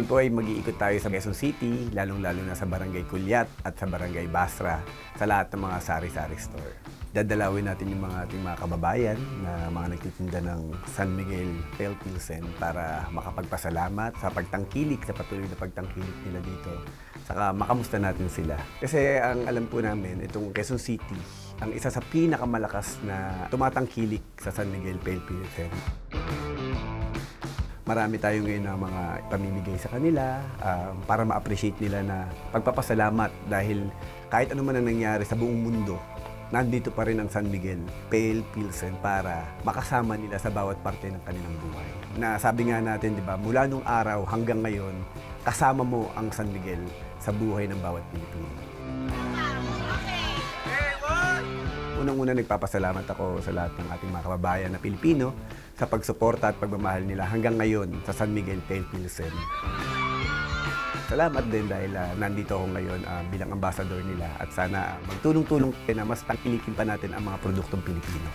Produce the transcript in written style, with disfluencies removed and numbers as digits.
Ngayon po ay mag-iikot tayo sa Quezon City, lalong-lalo na sa Barangay Culiat at sa Barangay Basra, sa lahat ng mga sari-sari store. Dadalawin natin yung mga ating mga kababayan na mga nagtitinda ng San Miguel Pale Pilsen para makapagpasalamat sa pagtangkilik, sa patuloy na pagtangkilik nila dito. Saka makamusta natin sila. Kasi ang alam po namin, itong Quezon City, ang isa sa pinakamalakas na tumatangkilik sa San Miguel Pale Pilsen. Marami tayo ngayon na mga pamimigay sa kanila para ma-appreciate nila na pagpapasalamat dahil kahit ano man ang nangyari sa buong mundo, nandito pa rin ang San Miguel Pale Pilsen para makasama nila sa bawat parte ng kanilang buhay. Na sabi nga natin, di ba, mula nung araw hanggang ngayon, kasama mo ang San Miguel sa buhay ng bawat Pilipino. Unang-una nagpapasalamat ako sa lahat ng ating mga kababayan na Pilipino sa pagsuporta at pagmamahal nila hanggang ngayon sa San Miguel Pale Pilsen. Salamat din dahil nandito ako ngayon bilang ambassador nila at sana magtulong-tulong na mas tangkilikin pa natin ang mga produktong Pilipino.